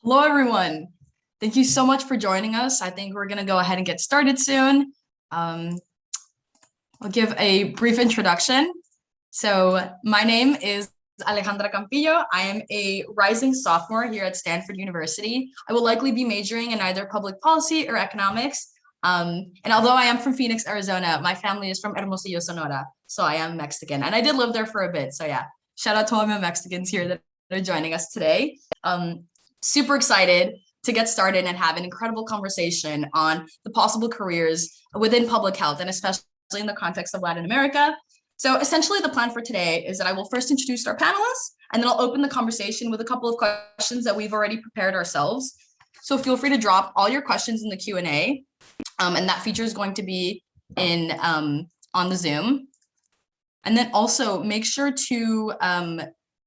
Hello, everyone. Thank you so much for joining us. I think we're going to go ahead and get started soon. Um, I'll give a brief introduction. So my name is Alejandra Campillo. I am a rising sophomore here at Stanford University. I will likely be majoring in either public policy or economics. And although I am from Phoenix, Arizona, my family is from Hermosillo, Sonora. So I am Mexican. And I did live there for a bit. So yeah, shout out to all my Mexicans here that are joining us today. Super excited to get started and have an incredible conversation on the possible careers within public health, and especially in the context of Latin America. So essentially the plan for today is that I will first introduce our panelists, and then I'll open the conversation with a couple of questions that we've already prepared ourselves. So feel free to drop all your questions in the Q&A, and that feature is going to be in on the Zoom. And then also make sure to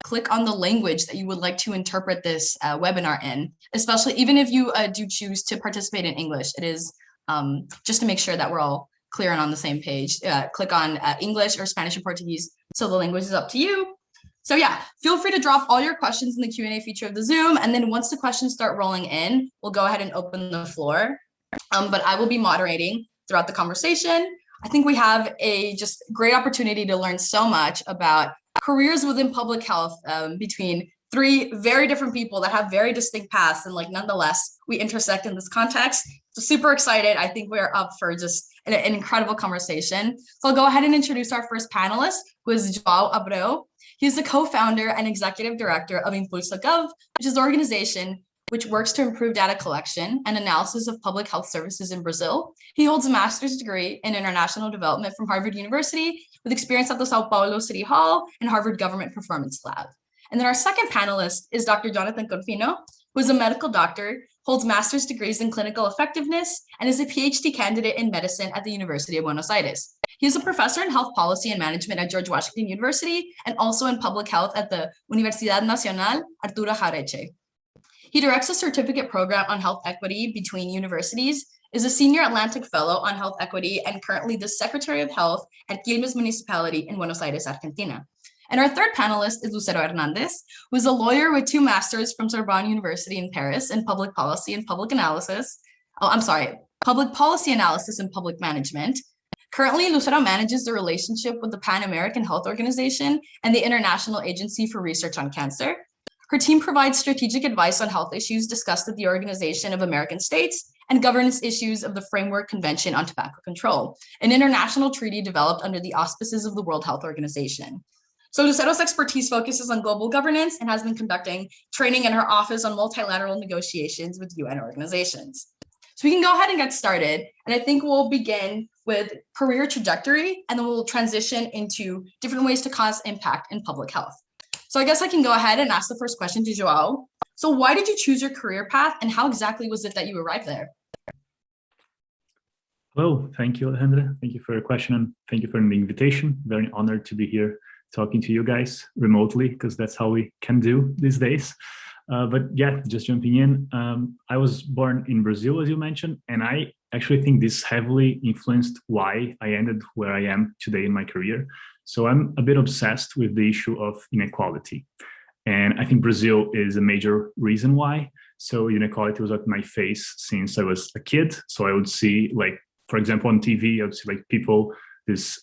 click on the language that you would like to interpret this webinar in, especially even if you do choose to participate in English. It is just to make sure that we're all clear and on the same page. Click on English or Spanish or Portuguese, so the language is up to you. So yeah, feel free to drop all your questions in the Q&A feature of the Zoom, and then once the questions start rolling in, we'll go ahead and open the floor. But I will be moderating throughout the conversation. I think we have a just great opportunity to learn so much about careers within public health between three very different people that have very distinct paths, and nonetheless we intersect in this context. So super excited. I think we're up for just an incredible conversation. So I'll go ahead and introduce our first panelist, who is João Abreu. He's the co-founder and executive director of Impulso, which is an organization which works to improve data collection and analysis of public health services in Brazil. He holds a master's degree in international development from Harvard University with experience at the Sao Paulo City Hall and Harvard Government Performance Lab. And then our second panelist is Dr. Jonatan Konfino, who is a medical doctor, holds master's degrees in clinical effectiveness, and is a PhD candidate in medicine at the University of Buenos Aires. He is a professor in health policy and management at George Washington University and also in public health at the Universidad Nacional Arturo Jauretche. He directs a certificate program on health equity between universities, is a senior Atlantic fellow on health equity, and currently the Secretary of Health at Quilmes Municipality in Buenos Aires, Argentina. And our third panelist is Lucero Hernández, who is a lawyer with 2 masters from Sorbonne University in Paris in public policy and public analysis. Public policy analysis and public management. Currently, Lucero manages the relationship with the Pan American Health Organization and the International Agency for Research on Cancer. Her team provides strategic advice on health issues discussed at the Organization of American States and governance issues of the Framework Convention on Tobacco Control, an international treaty developed under the auspices of the World Health Organization. So Lucero's expertise focuses on global governance and has been conducting training in her office on multilateral negotiations with UN organizations. So we can go ahead and get started. And I think we'll begin with career trajectory, and then we'll transition into different ways to cause impact in public health. So I guess I can go ahead and ask the first question to João. So why did you choose your career path, and how exactly was it that you arrived there? Hello, thank you, Alejandra. Thank you for your question, and thank you for the invitation. Very honored to be here talking to you guys remotely, because that's how we can do these days. But yeah, just jumping in, I was born in Brazil, as you mentioned, and I actually think this heavily influenced why I ended where I am today in my career. So I'm a bit obsessed with the issue of inequality. And I think Brazil is a major reason why. So inequality was at my face since I was a kid. So I would see, like, for example, on TV, I would see like people, this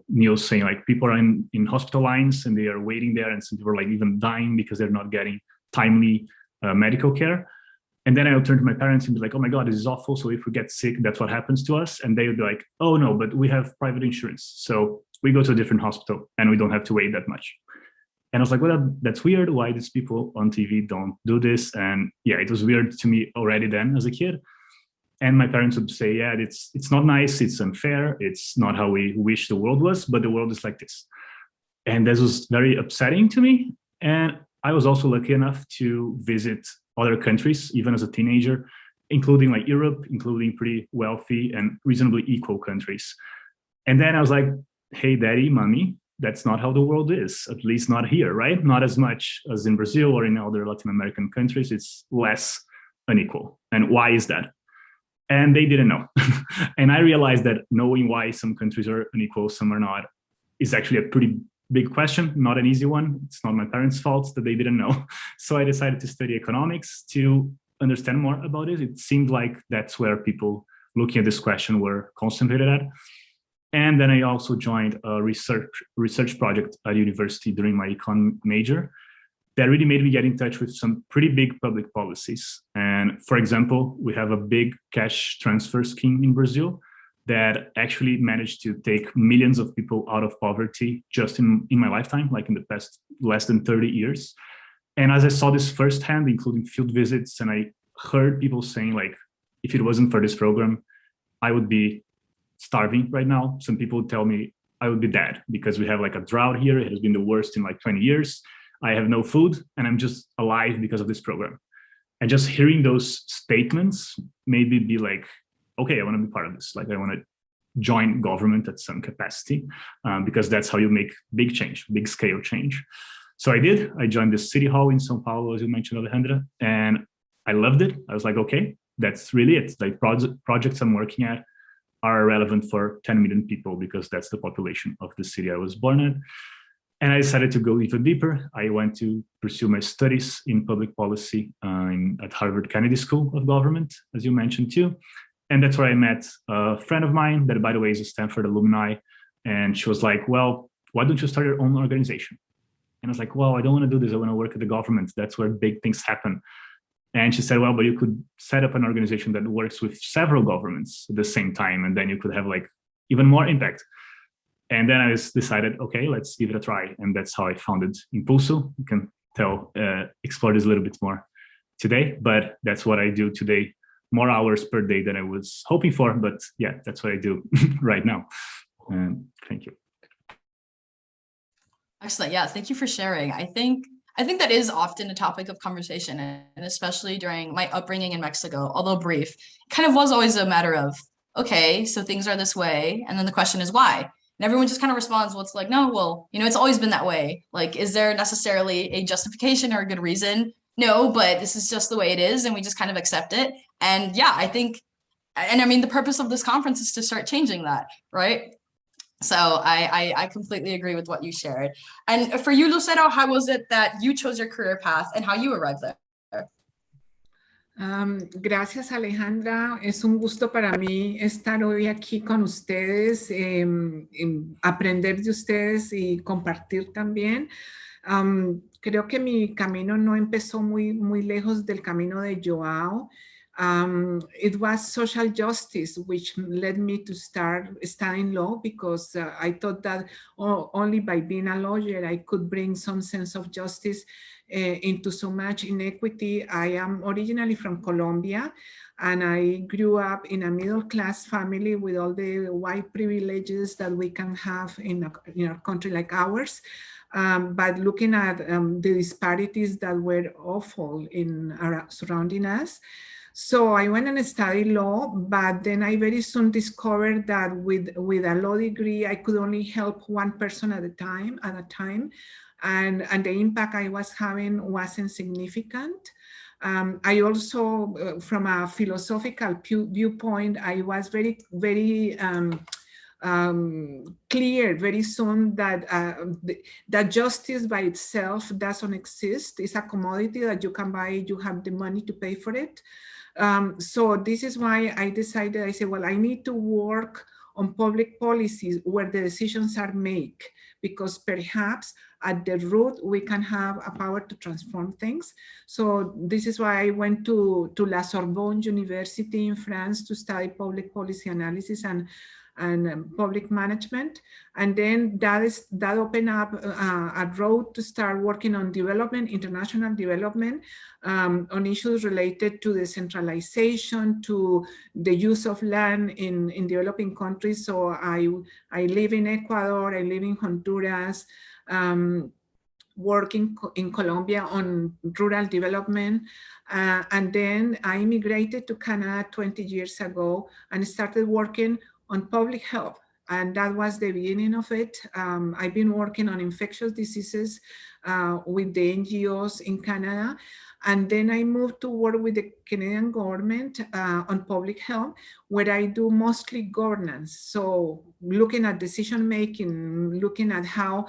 news saying like people are in hospital lines and they are waiting there, and some people are like even dying because they're not getting timely medical care. And then I would turn to my parents and be like, oh my God, this is awful. So if we get sick, that's what happens to us. And they would be like, oh no, but we have private insurance. So we go to a different hospital and we don't have to wait that much. And I was like, well, that's weird. Why these people on TV don't do this? And yeah, it was weird to me already then as a kid. And my parents would say, yeah, it's not nice. It's unfair. It's not how we wish the world was, but the world is like this. And this was very upsetting to me. And I was also lucky enough to visit other countries, even as a teenager, including like Europe, including pretty wealthy and reasonably equal countries. And then I was like, hey, daddy, mommy, that's not how the world is, at least not here, right? Not as much as in Brazil or in other Latin American countries. It's less unequal. And why is that? And they didn't know. And I realized that knowing why some countries are unequal, some are not, is actually a pretty big question, not an easy one. It's not my parents' fault that they didn't know. So I decided to study economics to understand more about it. It seemed like that's where people looking at this question were concentrated at. And then I also joined a research project at university during my econ major that really made me get in touch with some pretty big public policies. And for example, we have a big cash transfer scheme in Brazil that actually managed to take millions of people out of poverty just in my lifetime, like in the past less than 30 years. And as I saw this firsthand, including field visits, and I heard people saying, like, if it wasn't for this program, I would be starving right now. Some people would tell me I would be dead because we have like a drought here. It has been the worst in like 20 years. I have no food and I'm just alive because of this program. And just hearing those statements made me be like, okay, I want to be part of this. Like I want to join government at some capacity because that's how you make big change, big scale change. So I did. I joined the city hall in São Paulo, as you mentioned, Alejandra, and I loved it. I was like, okay, that's really it. Like projects I'm working at are relevant for 10 million people because that's the population of the city I was born in. And I decided to go even deeper. I went to pursue my studies in public policy at Harvard Kennedy School of Government, as you mentioned too. And that's where I met a friend of mine that, by the way, is a Stanford alumni. And she was like, well, why don't you start your own organization? And I was like, well, I don't want to do this. I want to work at the government. That's where big things happen. And she said, well, but you could set up an organization that works with several governments at the same time. And then you could have like even more impact. And then I decided, okay, let's give it a try. And that's how I founded Impulso. You can explore this a little bit more today, but that's what I do today. More hours per day than I was hoping for, but yeah, that's what I do right now. Thank you. Excellent. Yeah, thank you for sharing. I think that is often a topic of conversation, and especially during my upbringing in Mexico, although brief, kind of was always a matter of, okay, so things are this way, and then the question is why? And everyone just kind of responds, well, it's like, no, well, it's always been that way. Like, is there necessarily a justification or a good reason? No, but this is just the way it is, and we just kind of accept it. And yeah, I mean, the purpose of this conference is to start changing that, right? So I completely agree with what you shared. And for you, Lucero, how was it that you chose your career path and how you arrived there? Gracias, Alejandra. Es un gusto para mí estar hoy aquí con ustedes, aprender de ustedes y compartir también. Creo que mi camino no empezó muy lejos del camino de João. It was social justice which led me to start studying law because I thought that only by being a lawyer I could bring some sense of justice into so much inequity. I am originally from Colombia, and I grew up in a middle-class family with all the white privileges that we can have in a country like ours. But looking at the disparities that were awful surrounding us. So I went and studied law, but then I very soon discovered that with a law degree, I could only help one person at a time. And the impact I was having wasn't significant. I also, from a philosophical viewpoint, I was very clear very soon that justice by itself doesn't exist. It's a commodity that you can buy, you have the money to pay for it. So this is why I decided, I said, well, I need to work on public policies where the decisions are made, because perhaps at the root, we can have a power to transform things. So this is why I went to La Sorbonne University in France to study public policy analysis and public management. And then that opened up a road to start working on development, international development, on issues related to decentralization, to the use of land in developing countries. So I live in Ecuador, I live in Honduras, working in Colombia on rural development. And then I immigrated to Canada 20 years ago and started working on public health. And that was the beginning of it. I've been working on infectious diseases with the NGOs in Canada. And then I moved to work with the Canadian government on public health, where I do mostly governance. So looking at decision making, looking at how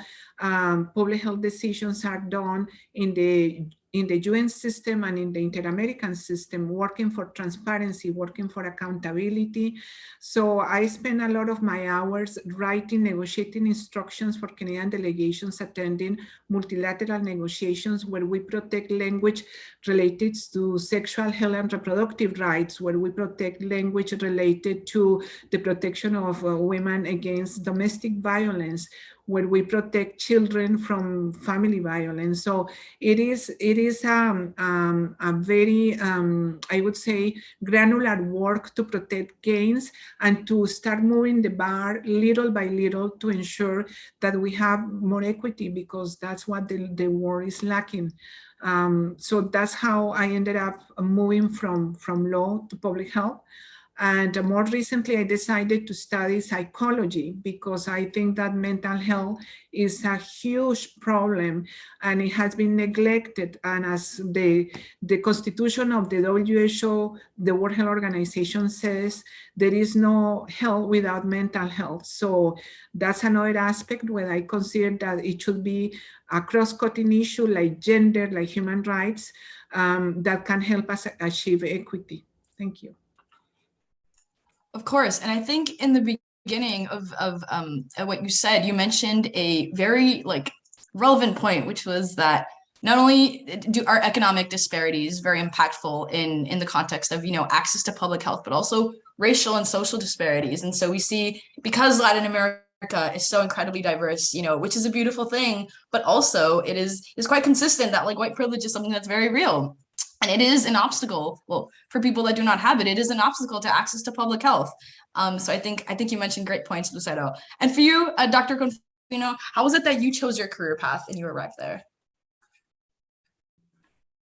public health decisions are done in the UN system and in the Inter-American system, working for transparency, working for accountability. So I spend a lot of my hours writing, negotiating instructions for Canadian delegations attending multilateral negotiations where we protect language related to sexual health and reproductive rights, where we protect language related to the protection of women against domestic violence, where we protect children from family violence. So it is a very, I would say, granular work to protect gains and to start moving the bar little by little to ensure that we have more equity, because that's what the world is lacking. So that's how I ended up moving from law to public health. And more recently, I decided to study psychology because I think that mental health is a huge problem and it has been neglected. And as the constitution of the WHO, the World Health Organization says, there is no health without mental health. So that's another aspect where I consider that it should be a cross-cutting issue like gender, like human rights, that can help us achieve equity. Thank you. Of course, and I think in the beginning of what you said, you mentioned a very relevant point, which was that not only are economic disparities very impactful in the context of access to public health, but also racial and social disparities. And so we see, because Latin America is so incredibly diverse, which is a beautiful thing, but also it is quite consistent that white privilege is something that's very real. And it is an obstacle, well, for people that do not have it, it is an obstacle to access to public health. So I think you mentioned great points, Lucero. And for you, Dr. Konfino, how was it that you chose your career path and you arrived there?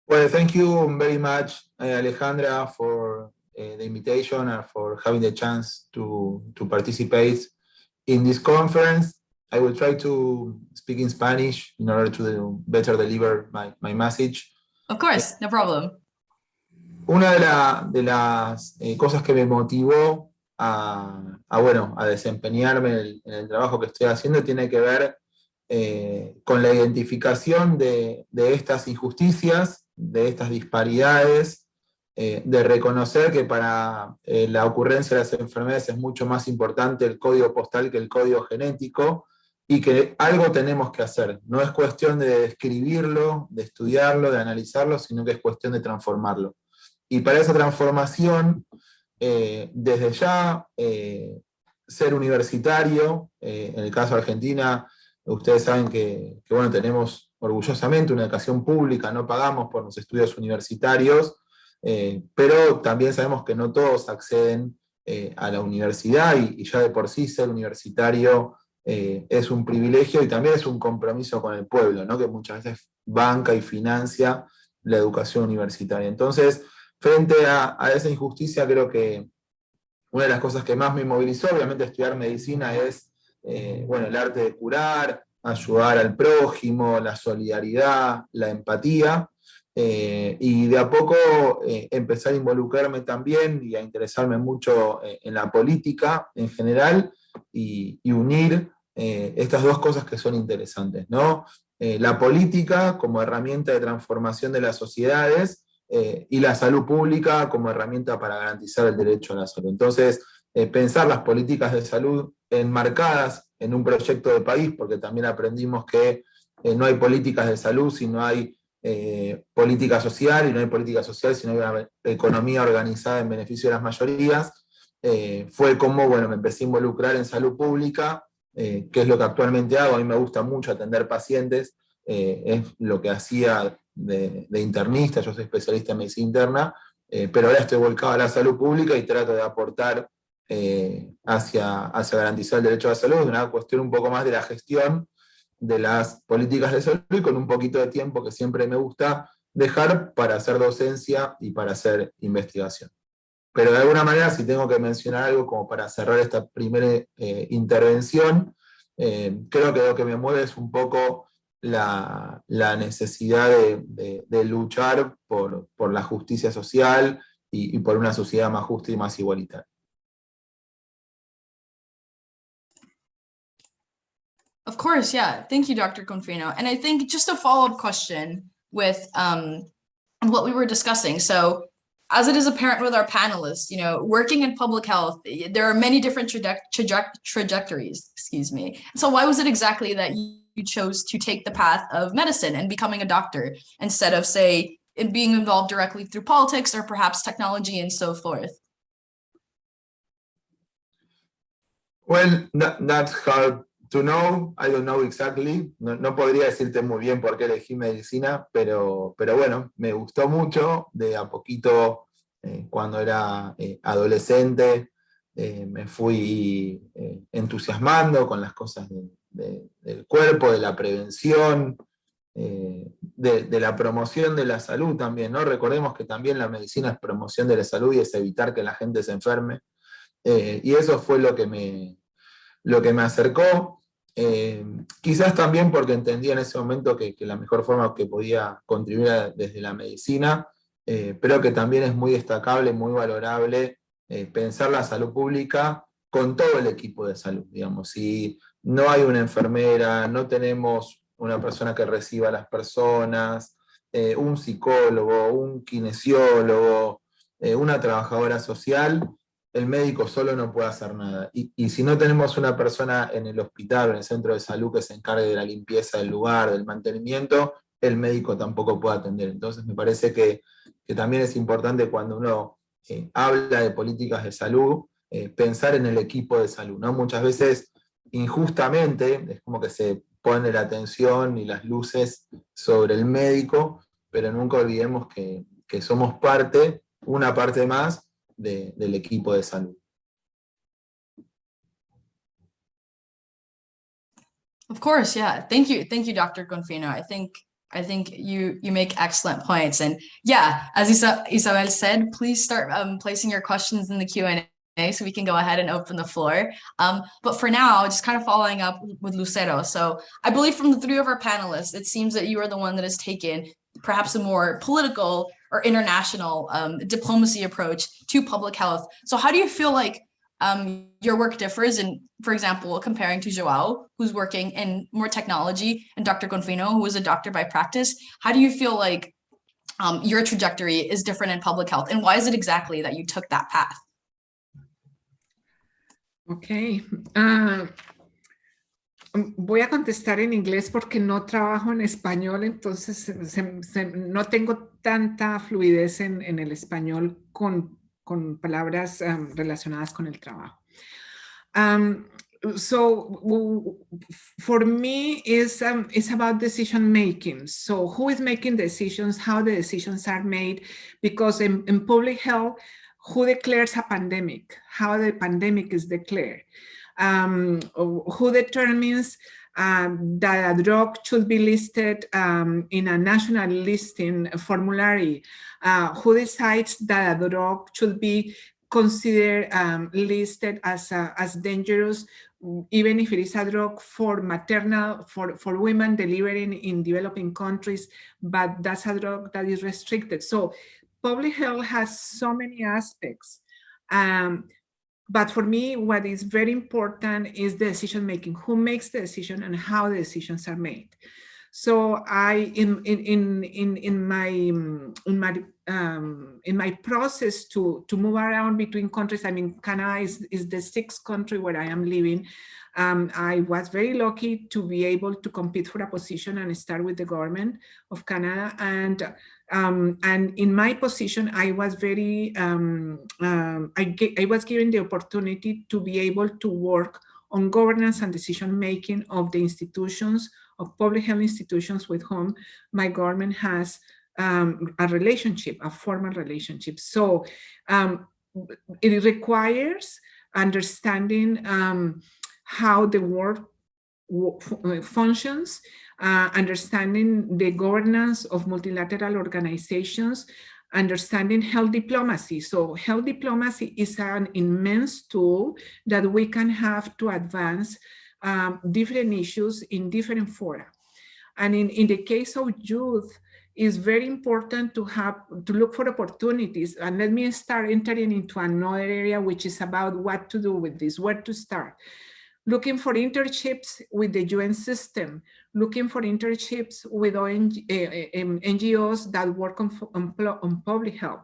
Well, thank you very much, Alejandra, for the invitation and for having the chance to participate in this conference. I will try to speak in Spanish in order to better deliver my message. Of course, no problem. Una de las cosas que me motivó a desempeñarme en el trabajo que estoy haciendo tiene que ver con la identificación de estas injusticias, de estas disparidades, de reconocer que para la ocurrencia de las enfermedades es mucho más importante el código postal que el código genético, y que algo tenemos que hacer. No es cuestión de describirlo, de estudiarlo, de analizarlo, sino que es cuestión de transformarlo. Y para esa transformación, desde ya, ser universitario, en el caso de Argentina, ustedes saben que tenemos orgullosamente una educación pública, no pagamos por los estudios universitarios, pero también sabemos que no todos acceden a la universidad, y ya de por sí ser universitario es un privilegio y también es un compromiso con el pueblo, ¿no? Que muchas veces banca y financia la educación universitaria. Entonces, frente a esa injusticia, creo que una de las cosas que más me movilizó, obviamente estudiar medicina, es el arte de curar, ayudar al prójimo, la solidaridad, la empatía, y de a poco empezar a involucrarme también y a interesarme mucho en la política en general, y unir estas dos cosas que son interesantes, ¿no? La política como herramienta de transformación de las sociedades, y la salud pública como herramienta para garantizar el derecho a la salud. Entonces, pensar las políticas de salud enmarcadas en un proyecto de país, porque también aprendimos que no hay políticas de salud si no hay política social, y no hay política social si no hay una economía organizada en beneficio de las mayorías. Fue como, me empecé a involucrar en salud pública, que es lo que actualmente hago. A mí me gusta mucho atender pacientes, es lo que hacía de internista, yo soy especialista en medicina interna, pero ahora estoy volcado a la salud pública y trato de aportar hacia garantizar el derecho a la salud, una cuestión un poco más de la gestión de las políticas de salud, y con un poquito de tiempo que siempre me gusta dejar para hacer docencia y para hacer investigación. Pero de alguna manera, si tengo que mencionar algo como para cerrar esta primera intervención, creo que lo que me mueve es un poco la necesidad de luchar por la justicia social y por una sociedad más justa y más igualitaria. Of course, yeah. Thank you, Dr. Konfino. And I think just a follow-up question with what we were discussing. So as it is apparent with our panelists, you know, working in public health, there are many different trajectories, excuse me. So why was it exactly that you chose to take the path of medicine and becoming a doctor instead of, say, being involved directly through politics or perhaps technology and so forth? Well, that's hard to know. I don't know exactly. No podría decirte muy bien por qué elegí medicina, pero bueno, me gustó mucho. De a poquito, cuando era adolescente, me fui entusiasmando con las cosas del cuerpo, de la prevención, de la promoción de la salud también, ¿no? Recordemos que también la medicina es promoción de la salud y es evitar que la gente se enferme. Y eso fue lo que me acercó, quizás también porque entendí en ese momento que la mejor forma que podía contribuir desde la medicina, pero que también es muy destacable, muy valorable, pensar la salud pública con todo el equipo de salud, digamos. Si no hay una enfermera, no tenemos una persona que reciba a las personas, un psicólogo, un kinesiólogo, una trabajadora social, el médico solo no puede hacer nada. Y si no tenemos una persona en el hospital o en el centro de salud que se encargue de la limpieza del lugar, del mantenimiento, el médico tampoco puede atender. Entonces me parece que también es importante cuando uno habla de políticas de salud, pensar en el equipo de salud, ¿no? Muchas veces, injustamente, es como que se pone la atención y las luces sobre el médico, pero nunca olvidemos que somos una parte más, del equipo de salud. Of course, yeah. Thank you, Dr. Konfino. I think you make excellent points. And yeah, as Isabel said, please start placing your questions in the Q&A so we can go ahead and open the floor. But for now, just kind of following up with Lucero. So I believe from the three of our panelists, it seems that you are the one that has taken perhaps a more political or international diplomacy approach to public health. So how do you feel like your work differs in, for example, comparing to João, who's working in more technology, and Dr. Konfino, who is a doctor by practice? How do you feel like your trajectory is different in public health? And why is it exactly that you took that path? Okay. Voy a contestar en inglés porque no trabajo en español, entonces no tengo tanta fluidez en el español con palabras relacionadas con el trabajo. So for me, it's about decision making. So who is making decisions, how the decisions are made, because in public health, who declares a pandemic, how the pandemic is declared. Who determines that a drug should be listed in a national listing formulary? Who decides that a drug should be considered listed as dangerous, even if it is a drug for for women delivering in developing countries, but that's a drug that is restricted. So public health has so many aspects. But for me, what is very important is the decision making. Who makes the decision and how the decisions are made. So in my process to move around between countries, I mean, Canada is the 6th country where I am living. I was very lucky to be able to compete for a position and start with the government of Canada. And in my position, I was very, I was given the opportunity to be able to work on governance and decision-making of the institutions, of public health institutions with whom my government has a relationship, a formal relationship. So it requires understanding how the work functions, understanding the governance of multilateral organizations, understanding health diplomacy. So health diplomacy is an immense tool that we can have to advance different issues in different fora. And in the case of youth, it's very important to look for opportunities. And let me start entering into another area, which is about what to do with this, where to start. Looking for internships with the UN system, looking for internships with NGOs that work on public health,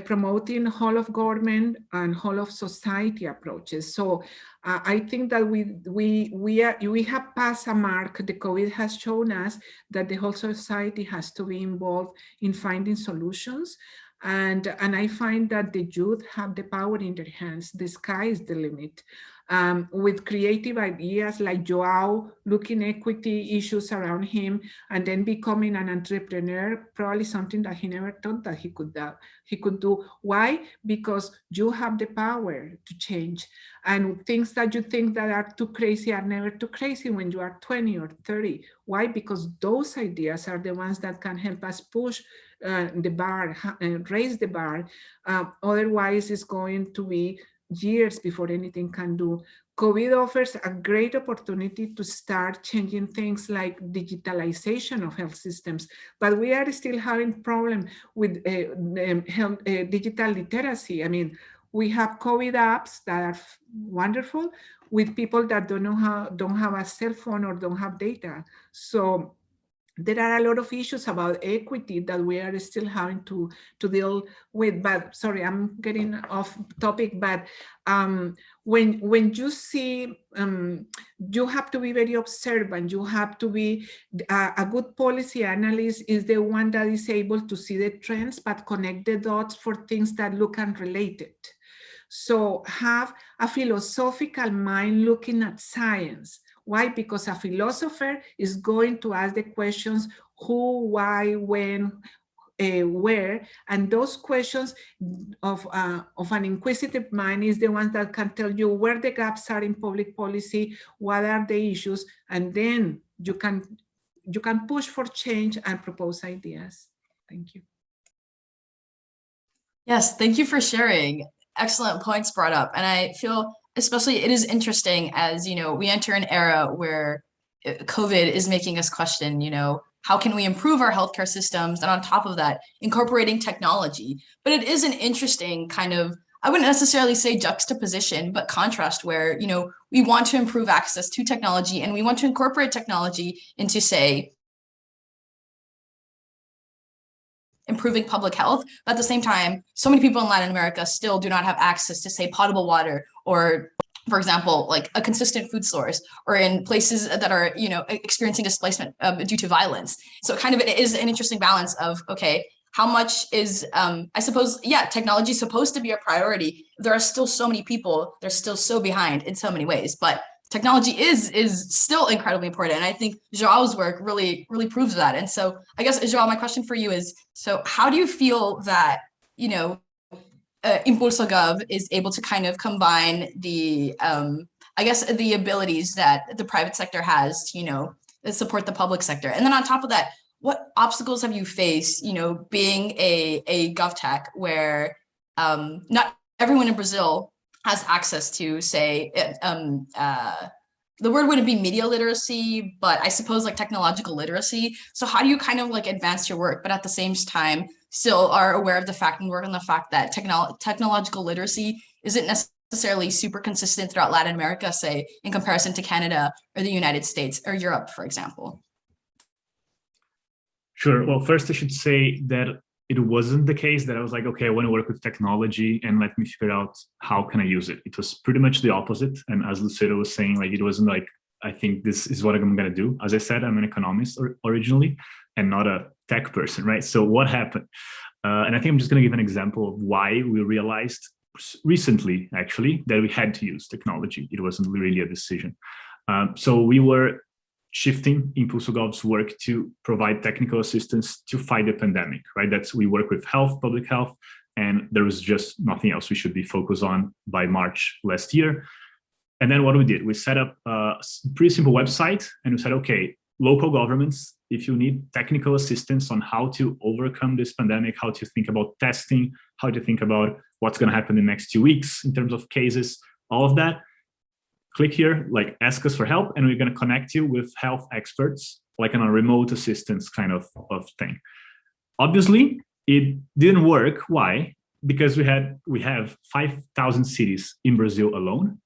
promoting whole of government and whole of society approaches. So I think that we have passed a mark. The COVID has shown us that the whole society has to be involved in finding solutions. And I find that the youth have the power in their hands. The sky is the limit. With creative ideas like João, looking equity issues around him, and then becoming an entrepreneur, probably something that he never thought that he could do. Why? Because you have the power to change. And things that you think that are too crazy are never too crazy when you are 20 or 30. Why? Because those ideas are the ones that can help us push the bar, raise the bar. Otherwise, it's going to be years before anything can do. COVID offers a great opportunity to start changing things like digitalization of health systems, but we are still having problem with digital literacy. I mean, we have COVID apps that are wonderful with people that don't have a cell phone or don't have data. So there are a lot of issues about equity that we are still having to deal with. But sorry, I'm getting off topic. But when you see, you have to be very observant. You have to be a good policy analyst is the one that is able to see the trends, but connect the dots for things that look unrelated. So have a philosophical mind looking at science. Why? Because a philosopher is going to ask the questions who, why, when, where, and those questions of an inquisitive mind is the ones that can tell you where the gaps are in public policy, what are the issues, and then you can push for change and propose ideas. Thank you. Yes, thank you for sharing. Excellent points brought up, and I feel especially it is interesting as, you know, we enter an era where COVID is making us question, you know, how can we improve our healthcare systems? And on top of that, incorporating technology. But it is an interesting kind of, I wouldn't necessarily say juxtaposition, but contrast where, you know, we want to improve access to technology and we want to incorporate technology into, say, improving public health. But at the same time, so many people in Latin America still do not have access to, say, potable water or, for example, like a consistent food source, or in places that are, you know, experiencing displacement due to violence. So kind of it is an interesting balance of, okay, how much is, I suppose, yeah, technology is supposed to be a priority. There are still so many people, they're still so behind in so many ways, but technology is still incredibly important. And I think João's work really proves that. And so I guess, João, my question for you is, so how do you feel that, you know, Impulso Gov is able to kind of combine the, I guess, the abilities that the private sector has to, you know, support the public sector? And then on top of that, what obstacles have you faced, you know, being a govtech where not everyone in Brazil has access to, say, the word wouldn't be media literacy, but I suppose like technological literacy. So how do you kind of like advance your work, but at the same time still are aware of the fact and work on the fact that technological literacy isn't necessarily super consistent throughout Latin America, say, in comparison to Canada or the United States or Europe, for example? Sure. Well, first I should say that it wasn't the case that I was like, okay, I want to work with technology and let me figure out how can I use it. It was pretty much the opposite. And as Lucero was saying, like, it wasn't like, I think this is what I'm going to do. As I said, I'm an economist originally and not a tech person, right? So what happened? And I think I'm just going to give an example of why we realized recently, actually, that we had to use technology. It wasn't really a decision. So we were shifting Impulso Gov's work to provide technical assistance to fight the pandemic, right? We work with health, public health, and there was just nothing else we should be focused on by March last year. And then what we did, we set up a pretty simple website and we said, okay, local governments, if you need technical assistance on how to overcome this pandemic, how to think about testing, how to think about what's going to happen in the next 2 weeks in terms of cases, all of that, click here, like ask us for help, and we're going to connect you with health experts, like on a remote assistance kind of thing. Obviously, it didn't work. Why? Because we have 5,000 cities in Brazil alone,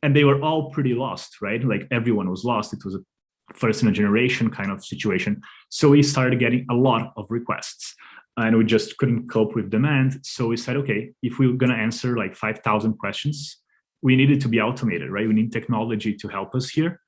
and they were all pretty lost, right? Like everyone was lost. It was a first in a generation kind of situation. So we started getting a lot of requests, and we just couldn't cope with demand. So we said, okay, if we were going to answer like 5,000 questions, we needed to be automated, right? We need technology to help us here.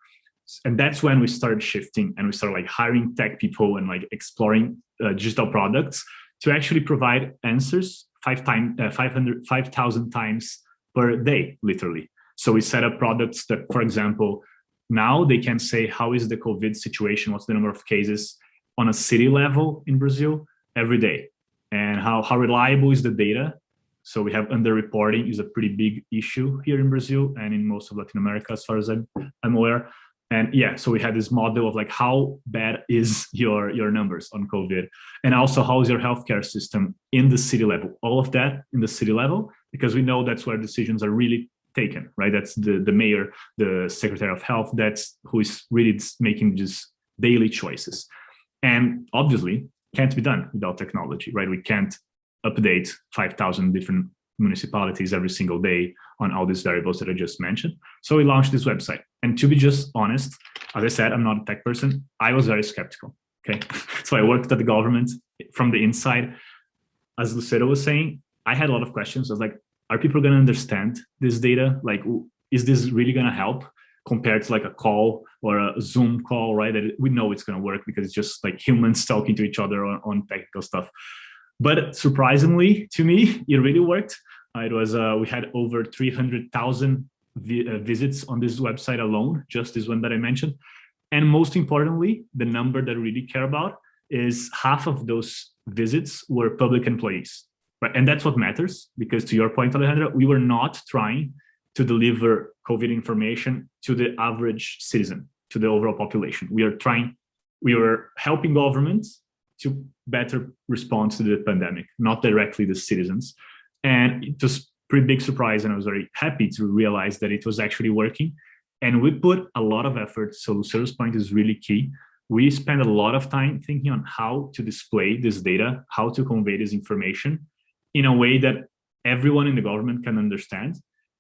And that's when we started shifting, and we started like hiring tech people and like exploring digital products to actually provide answers 5,000 times per day, literally. So we set up products that, for example, now they can say, how is the COVID situation? What's the number of cases on a city level in Brazil every day? And how reliable is the data? So we have underreporting is a pretty big issue here in Brazil and in most of Latin America, as far as I'm aware. And yeah, so we had this model of like, how bad is your numbers on COVID? And also, how is your healthcare system in the city level? All of that in the city level, because we know that's where decisions are really taken, right? That's the mayor, the secretary of health, that's who is really making just daily choices. And obviously, can't be done without technology, right? We can't update 5,000 different municipalities every single day on all these variables that I just mentioned. So we launched this website. And to be just honest, as I said, I'm not a tech person. I was very skeptical, okay? So I worked at the government from the inside. As Lucero was saying, I had a lot of questions. I was like, are people going to understand this data? Like, is this really going to help compared to like a call or a Zoom call, right? That we know it's going to work because it's just like humans talking to each other on technical stuff. But surprisingly to me, it really worked. It was we had over 300,000 visits on this website alone, just this one that I mentioned. And most importantly, the number that we really care about is half of those visits were public employees. Right? And that's what matters, because to your point, Alejandra, we were not trying to deliver COVID information to the average citizen, to the overall population. We were helping governments to better respond to the pandemic, not directly the citizens. And it was a pretty big surprise, and I was very happy to realize that it was actually working. And we put a lot of effort, so Lucero's point is really key. We spent a lot of time thinking on how to display this data, how to convey this information in a way that everyone in the government can understand,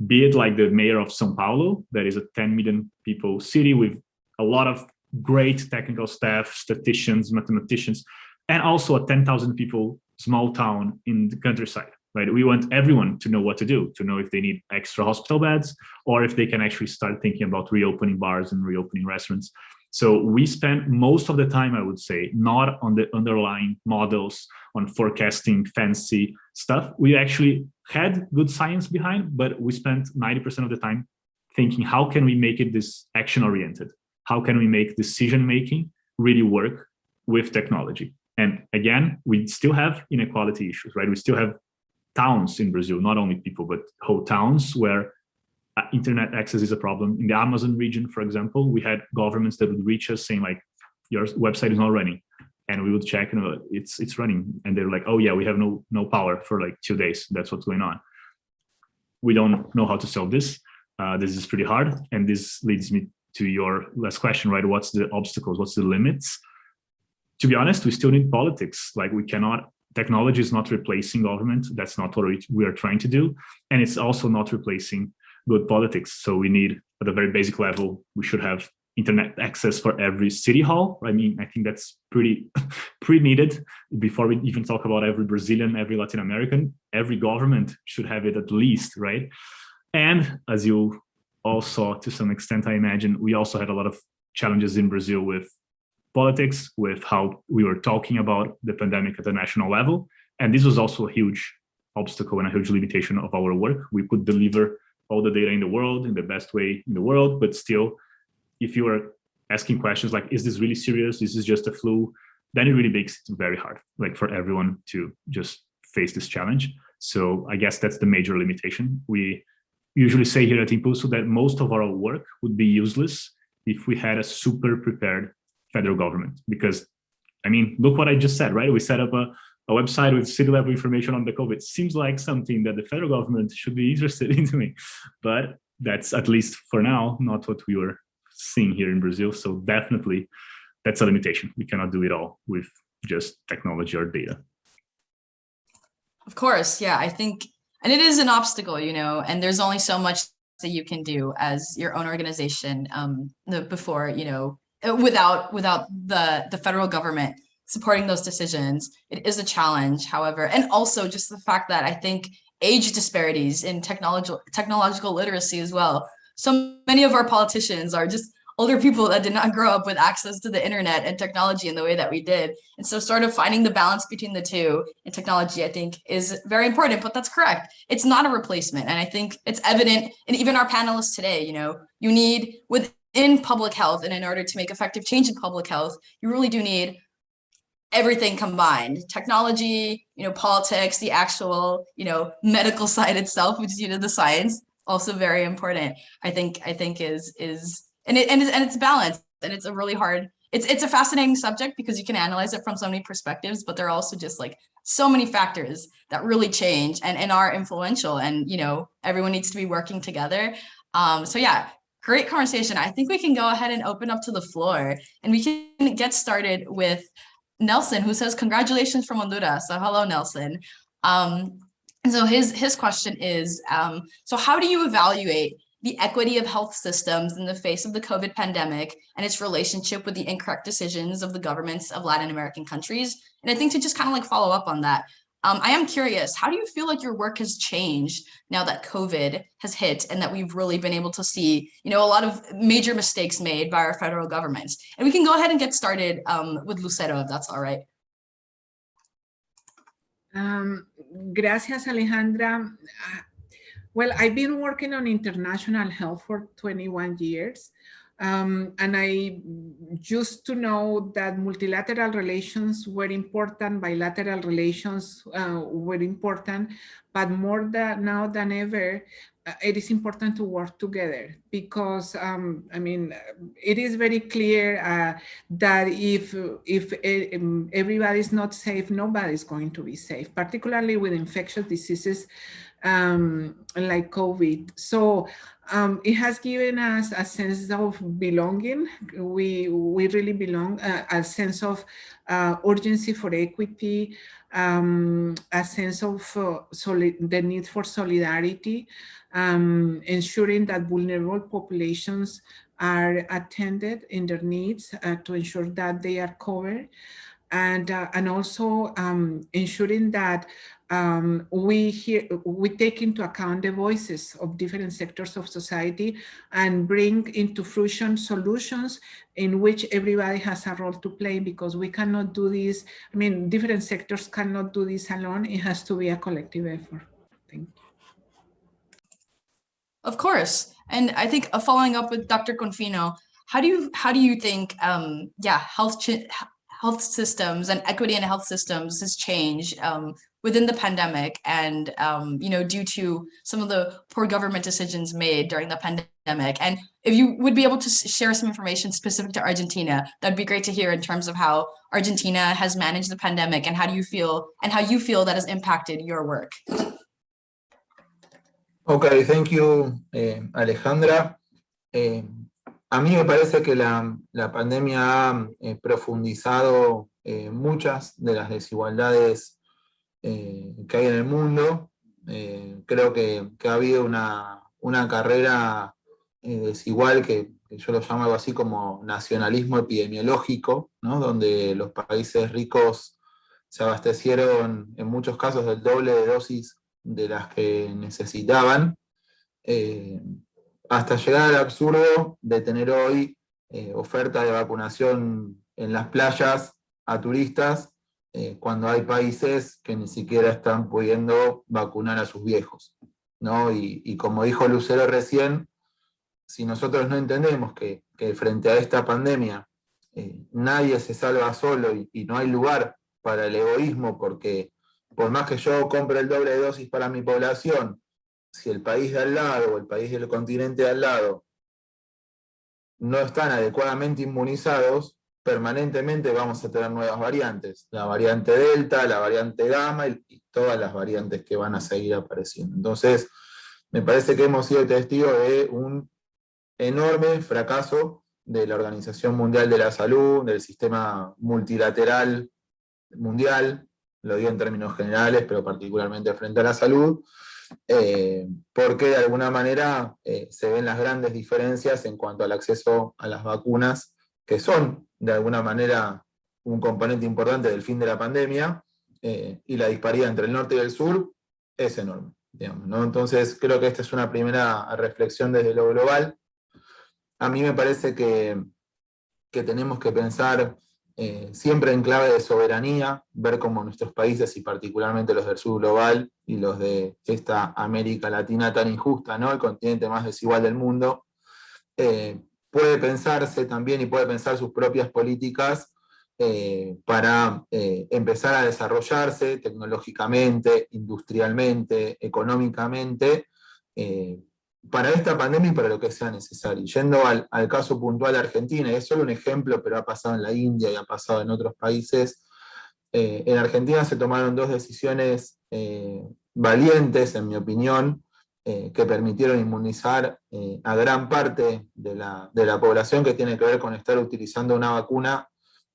be it like the mayor of São Paulo, that is a 10 million people city with a lot of great technical staff, statisticians, mathematicians, and also a 10,000 people small town in the countryside, right? We want everyone to know what to do, to know if they need extra hospital beds or if they can actually start thinking about reopening bars and reopening restaurants. So we spent most of the time, I would say, not on the underlying models, on forecasting fancy stuff. We actually had good science behind, but we spent 90% of the time thinking, how can we make it this action-oriented? How can we make decision-making really work with technology? And again, we still have inequality issues, right? We still have towns in Brazil, not only people, but whole towns where internet access is a problem. In the Amazon region, for example, we had governments that would reach us saying like, your website is not running. And we would check and it's running. And they're like, oh yeah, we have no power for like 2 days. That's what's going on. We don't know how to solve this. This is pretty hard. And this leads me to your last question, right? What's the obstacles? What's the limits? To be honest, we still need politics. Like technology is not replacing government. That's not what we are trying to do. And it's also not replacing good politics. So we need, at a very basic level, we should have internet access for every city hall. I mean, I think that's pretty needed. Before we even talk about every Brazilian, every Latin American, every government should have it at least, right? And as you all saw to some extent, I imagine, we also had a lot of challenges in Brazil with politics, with how we were talking about the pandemic at the national level. And this was also a huge obstacle and a huge limitation of our work. We could deliver all the data in the world in the best way in the world, but still, if you are asking questions like, is this really serious? This is just a flu, then it really makes it very hard, like for everyone to just face this challenge. So I guess that's the major limitation. We usually say here at Impulso that most of our work would be useless if we had a super prepared federal government. Because, I mean, look what I just said, right? We set up a website with city level information on the COVID. Seems like something that the federal government should be interested in doing, but that's, at least for now, not what we were seeing here in Brazil. So definitely that's a limitation. We cannot do it all with just technology or data. Of course, yeah, I think, and it is an obstacle, you know, and there's only so much that you can do as your own organization before, you know, without the federal government supporting those decisions. It is a challenge, however, and also just the fact that I think age disparities in technological literacy as well. So many of our politicians are just older people that did not grow up with access to the internet and technology in the way that we did. And so sort of finding the balance between the two in technology, I think, is very important, but that's correct. It's not a replacement. And I think it's evident in even our panelists today, you know, you need within public health, and in order to make effective change in public health, you really do need everything combined: technology, you know, politics, the actual, you know, medical side itself, which is, you know, the science, also very important. I think is and it's balanced, and it's a really hard, it's a fascinating subject because you can analyze it from so many perspectives, but there are also just like so many factors that really change and are influential, and, you know, everyone needs to be working together. So yeah, great conversation. I think we can go ahead and open up to the floor, and we can get started with Nelson, who says congratulations from Honduras. So hello, Nelson. So his question is, so how do you evaluate the equity of health systems in the face of the COVID pandemic and its relationship with the incorrect decisions of the governments of Latin American countries? And I think to just kind of like follow up on that, I am curious, how do you feel like your work has changed now that COVID has hit and that we've really been able to see, you know, a lot of major mistakes made by our federal governments? And we can go ahead and get started with Lucero, if that's all right. Gracias, Alejandra. Well, I've been working on international health for 21 years. And I used to know that multilateral relations were important, bilateral relations were important, but more now than ever, it is important to work together because, I mean, it is very clear that if everybody is not safe, nobody is going to be safe, particularly with infectious diseases like COVID. So it has given us a sense of belonging. We really belong, a sense of urgency for equity, a sense of the need for solidarity, ensuring that vulnerable populations are attended in their needs to ensure that they are covered, and also ensuring that we take into account the voices of different sectors of society and bring into fruition solutions in which everybody has a role to play, because we cannot do this. I mean, different sectors cannot do this alone. It has to be a collective effort. Thank you. Of course. And I think following up with Dr. Konfino, how do you think health systems and equity in health systems has changed within the pandemic, and you know, due to some of the poor government decisions made during the pandemic? And if you would be able to share some information specific to Argentina, that'd be great to hear in terms of how Argentina has managed the pandemic and how you feel that has impacted your work. Okay, thank you, Alejandra. A mí me parece que la pandemia ha profundizado muchas de las desigualdades que hay en el mundo. Creo que ha habido una carrera desigual que yo lo llamo algo así como nacionalismo epidemiológico, ¿no? Donde los países ricos se abastecieron en muchos casos del doble de dosis de las que necesitaban, hasta llegar al absurdo de tener hoy oferta de vacunación en las playas a turistas, cuando hay países que ni siquiera están pudiendo vacunar a sus viejos, ¿no? Y como dijo Lucero recién, si nosotros no entendemos que frente a esta pandemia nadie se salva solo y no hay lugar para el egoísmo, porque por más que yo compre el doble de dosis para mi población, si el país de al lado o el país del continente de al lado no están adecuadamente inmunizados, permanentemente vamos a tener nuevas variantes. La variante Delta, la variante Gamma y todas las variantes que van a seguir apareciendo. Entonces, me parece que hemos sido testigos de un enorme fracaso de la Organización Mundial de la Salud, del sistema multilateral mundial, lo digo en términos generales, pero particularmente frente a la salud, porque de alguna manera se ven las grandes diferencias en cuanto al acceso a las vacunas, que son de alguna manera un componente importante del fin de la pandemia, y la disparidad entre el norte y el sur es enorme, digamos, ¿no? Entonces creo que esta es una primera reflexión desde lo global. A mí me parece que tenemos que pensar siempre en clave de soberanía, ver cómo nuestros países, y particularmente los del sur global y los de esta América Latina tan injusta, ¿no?, el continente más desigual del mundo, puede pensarse también y puede pensar sus propias políticas para empezar a desarrollarse tecnológicamente, industrialmente, económicamente, para esta pandemia y para lo que sea necesario. Yendo al caso puntual de Argentina, y es solo un ejemplo, pero ha pasado en la India y ha pasado en otros países, en Argentina se tomaron dos decisiones valientes, en mi opinión, que permitieron inmunizar a gran parte de la población, que tiene que ver con estar utilizando una vacuna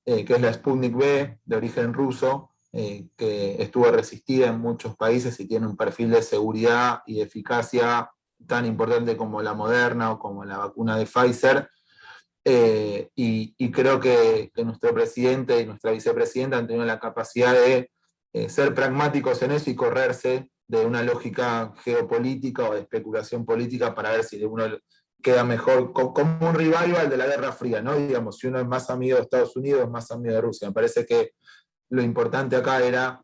que es la Sputnik V, de origen ruso, que estuvo resistida en muchos países y tiene un perfil de seguridad y eficacia tan importante como la Moderna o como la vacuna de Pfizer, y creo que nuestro presidente y nuestra vicepresidenta han tenido la capacidad de ser pragmáticos en eso y correrse de una lógica geopolítica o de especulación política para ver si uno queda mejor, como un revival de la Guerra Fría, ¿no? Digamos, si uno es más amigo de Estados Unidos, es más amigo de Rusia. Me parece que lo importante acá era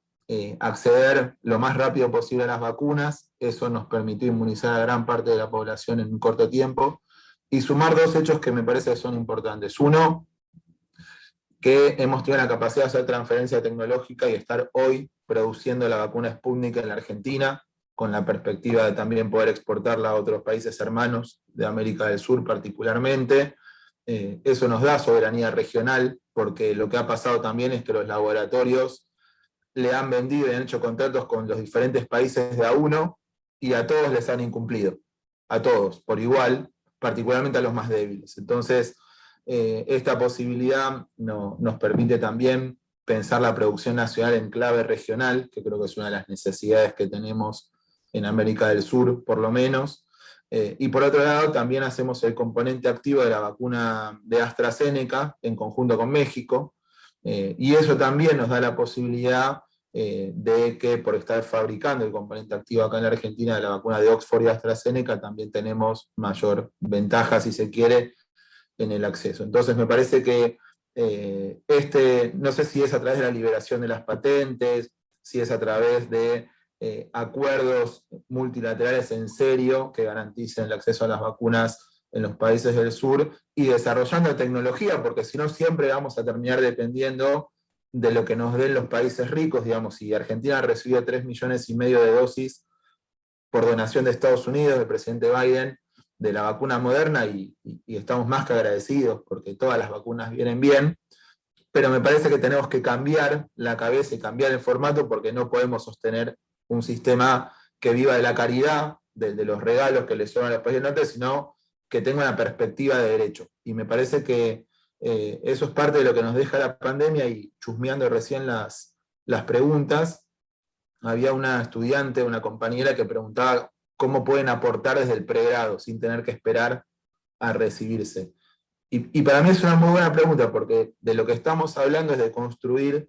acceder lo más rápido posible a las vacunas. Eso nos permitió inmunizar a gran parte de la población en un corto tiempo, y sumar dos hechos que me parece que son importantes. Uno, que hemos tenido la capacidad de hacer transferencia tecnológica y estar hoy produciendo la vacuna Sputnik en la Argentina, con la perspectiva de también poder exportarla a otros países hermanos de América del Sur particularmente. Eso nos da soberanía regional, porque lo que ha pasado también es que los laboratorios le han vendido y han hecho contratos con los diferentes países de a uno, y a todos les han incumplido, a todos, por igual, particularmente a los más débiles. Entonces, esta posibilidad nos permite también pensar la producción nacional en clave regional, que creo que es una de las necesidades que tenemos en América del Sur, por lo menos. Y por otro lado, también hacemos el componente activo de la vacuna de AstraZeneca en conjunto con México, y eso también nos da la posibilidad de que, por estar fabricando el componente activo acá en la Argentina de la vacuna de Oxford y AstraZeneca, también tenemos mayor ventaja, si se quiere, en el acceso. Entonces me parece que no sé si es a través de la liberación de las patentes, si es a través de acuerdos multilaterales en serio que garanticen el acceso a las vacunas en los países del sur, y desarrollando tecnología, porque si no siempre vamos a terminar dependiendo de lo que nos den los países ricos. Digamos, si Argentina recibió 3,5 millones de dosis por donación de Estados Unidos, del presidente Biden, de la vacuna Moderna, y estamos más que agradecidos porque todas las vacunas vienen bien, pero me parece que tenemos que cambiar la cabeza y cambiar el formato, porque no podemos sostener un sistema que viva de la caridad, de los regalos que le sobran a los países del norte, sino que tenga una perspectiva de derecho. Y me parece que eso es parte de lo que nos deja la pandemia. Y chusmeando recién las preguntas, había una estudiante, una compañera, que preguntaba cómo pueden aportar desde el pregrado sin tener que esperar a recibirse. Y para mí es una muy buena pregunta, porque de lo que estamos hablando es de construir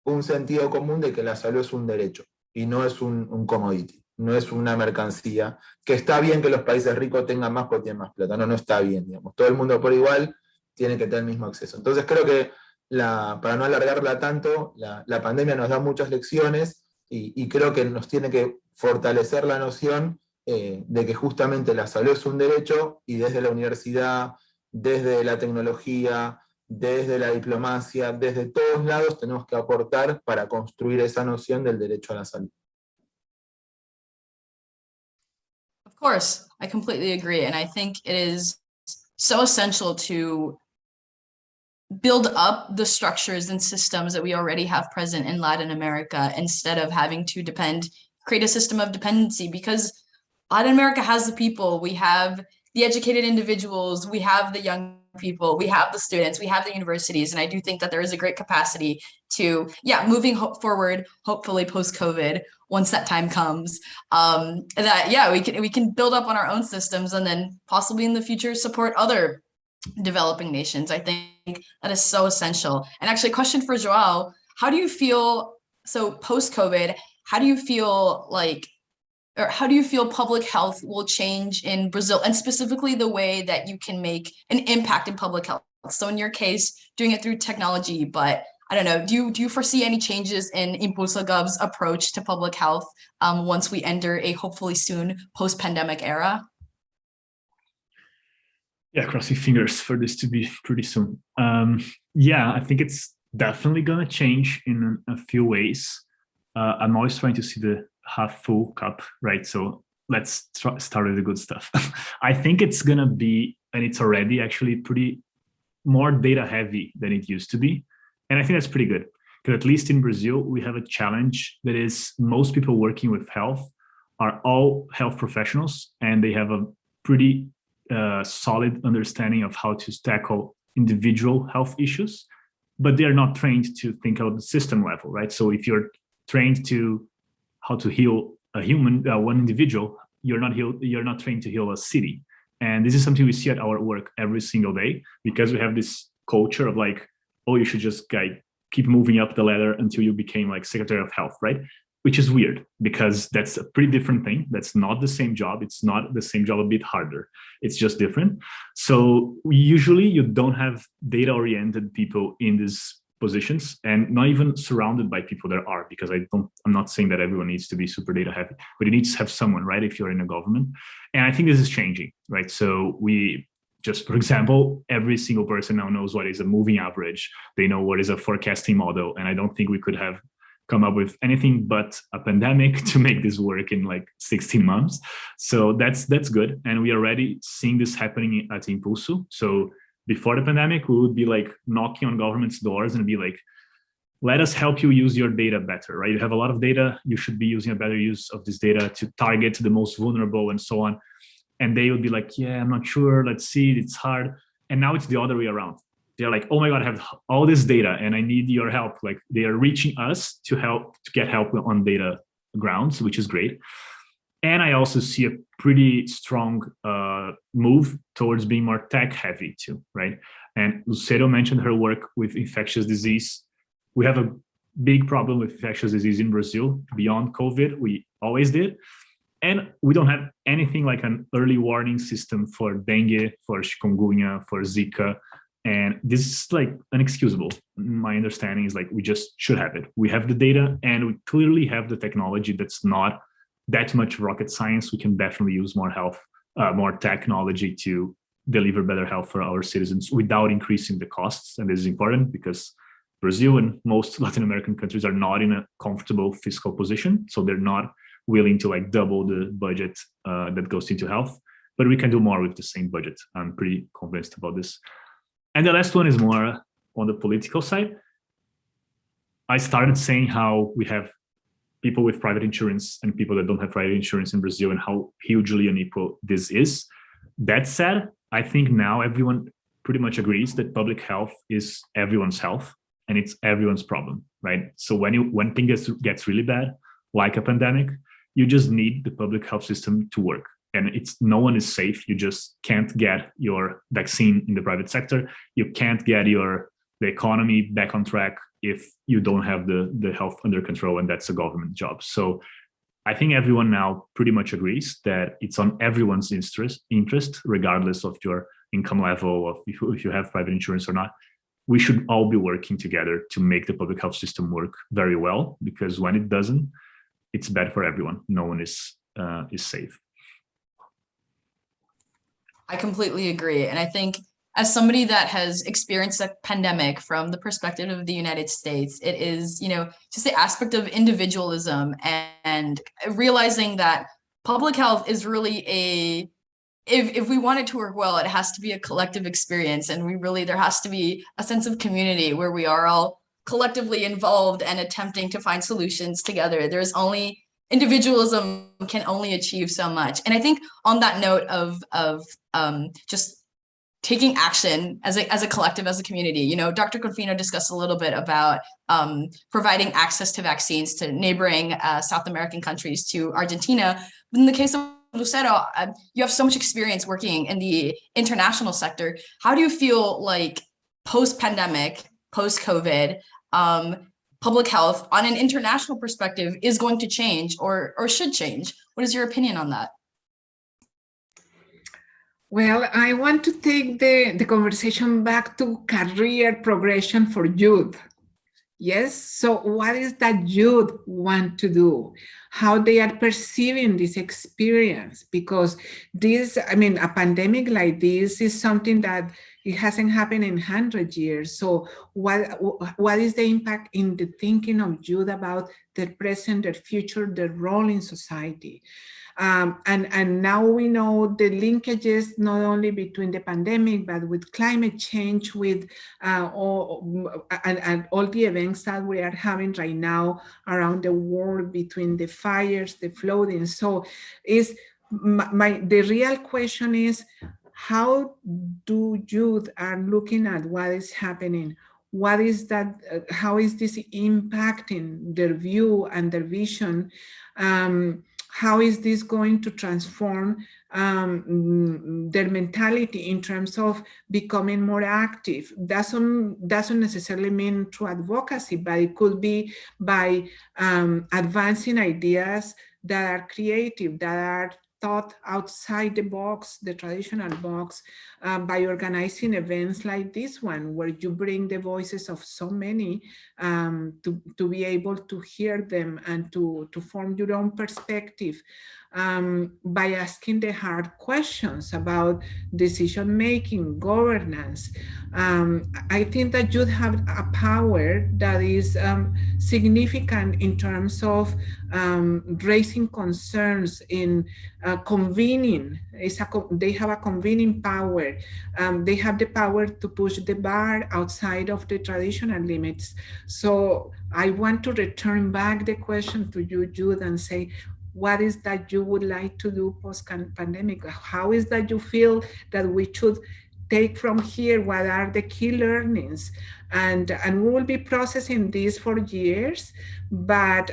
un sentido común de que la salud es un derecho y no es un commodity, no es una mercancía, que está bien que los países ricos tengan más porque tienen más plata. No está bien, digamos. Todo el mundo por igual tiene que tener el mismo acceso. Entonces creo que, para no alargarla tanto, la pandemia nos da muchas lecciones, y creo que nos tiene que fortalecer la noción de que justamente la salud es un derecho, y desde la universidad, desde la tecnología, desde la diplomacia, desde todos lados tenemos que aportar para construir esa noción del derecho a la salud. Of course, I completely agree. And I think it is so essential to build up the structures and systems that we already have present in Latin America, instead of having to create a system of dependency, because Latin America has the people. We have the educated individuals. We have the young people. We have the students. We have the universities. And I do think that there is a great capacity to, moving forward, hopefully post-COVID, once that time comes, we can build up on our own systems and then possibly in the future support other developing nations. I think that is so essential. And actually, a question for João: how do you feel? So post-COVID, how do you feel public health will change in Brazil, and specifically the way that you can make an impact in public health? So in your case, doing it through technology, but I don't know, do you foresee any changes in Impulso Gov's approach to public health once we enter a hopefully soon post-pandemic era? Yeah, crossing fingers for this to be pretty soon. I think it's definitely gonna change in a few ways. I'm always trying to see the half full cup, right? So let's start with the good stuff. I think it's gonna be, and it's already actually pretty more data heavy than it used to be. And I think that's pretty good, because at least in Brazil, we have a challenge that is most people working with health are all health professionals, and they have a pretty solid understanding of how to tackle individual health issues, but they are not trained to think about the system level, right? So if you're trained to how to heal a human, one individual, you're not trained to heal a city. And this is something we see at our work every single day, because we have this culture of like, oh, you should just keep moving up the ladder until you became like Secretary of Health, right? Which is weird, because that's a pretty different thing. That's not the same job. It's not the same job, a bit harder. It's just different. So usually you don't have data-oriented people in these positions, and not even surrounded by people that are, because I'm not saying that everyone needs to be super data heavy, but you need to have someone, right, if you're in a government. And I think this is changing, right? So just for example, every single person now knows what is a moving average. They know what is a forecasting model. And I don't think we could have come up with anything but a pandemic to make this work in like 16 months. So that's good. And we are already seeing this happening at Impulso. So before the pandemic, we would be like knocking on government's doors and be like, let us help you use your data better, right? You have a lot of data. You should be using a better use of this data to target the most vulnerable and so on. And they would be like, yeah, I'm not sure. Let's see, it's hard. And now it's the other way around. They're like, oh my God, I have all this data and I need your help. Like they are reaching us to get help on data grounds, which is great. And I also see a pretty strong move towards being more tech heavy too, right? And Lucero mentioned her work with infectious disease. We have a big problem with infectious disease in Brazil beyond COVID. We always did. And we don't have anything like an early warning system for dengue, for chikungunya, for Zika. And this is like inexcusable. My understanding is like, we just should have it. We have the data and we clearly have the technology. That's not that much rocket science. We can definitely use more technology to deliver better health for our citizens without increasing the costs. And this is important because Brazil and most Latin American countries are not in a comfortable fiscal position. So they're not willing to like double the budget that goes into health, but we can do more with the same budget. I'm pretty convinced about this. And the last one is more on the political side. I started saying how we have people with private insurance and people that don't have private insurance in Brazil and how hugely unequal this is. That said, I think now everyone pretty much agrees that public health is everyone's health and it's everyone's problem, right? So when things gets really bad, like a pandemic, you just need the public health system to work. And no one is safe. You just can't get your vaccine in the private sector. You can't get the economy back on track if you don't have the health under control, and that's a government job. So I think everyone now pretty much agrees that it's on everyone's interest, regardless of your income level, of if you have private insurance or not. We should all be working together to make the public health system work very well, because when it doesn't, it's bad for everyone. No one is safe. I completely agree. And I think as somebody that has experienced a pandemic from the perspective of the United States, it is, just the aspect of individualism and realizing that public health is really if we want it to work well, it has to be a collective experience. And there has to be a sense of community where we are all collectively involved and attempting to find solutions together. There's only individualism can only achieve so much. And I think on that note of just taking action as a collective, as a community, you know, Dr. Konfino discussed a little bit about providing access to vaccines to neighboring South American countries, to Argentina. In the case of Lucero, you have so much experience working in the international sector. How do you feel like post-pandemic, post-COVID, public health on an international perspective is going to change or should change? What is your opinion on that? Well, I want to take the conversation back to career progression for youth. Yes, so what is that youth want to do? How they are perceiving this experience? Because this, I mean, a pandemic like this is something that it hasn't happened in 100 years. So what is the impact in the thinking of youth about their present, their future, their role in society? And now we know the linkages not only between the pandemic, but with climate change, with all the events that we are having right now around the world, between the fires, the flooding. So the real question is, how do youth are looking at what is happening? What is that? How is this impacting their view and their vision? How is this going to transform their mentality in terms of becoming more active? Doesn't necessarily mean through advocacy, but it could be by advancing ideas that are creative, that are thought outside the box, the traditional box, by organizing events like this one, where you bring the voices of so many to be able to hear them and to form your own perspective, by asking the hard questions about decision-making, governance. I think that you'd have a power that is significant in terms of raising concerns, in convening. They have a convening power. They have the power to push the bar outside of the traditional limits. So I want to return back the question to you, Jude, and say, what is that you would like to do post-pandemic? How is that you feel that we should take from here? What are the key learnings? And we will be processing this for years, but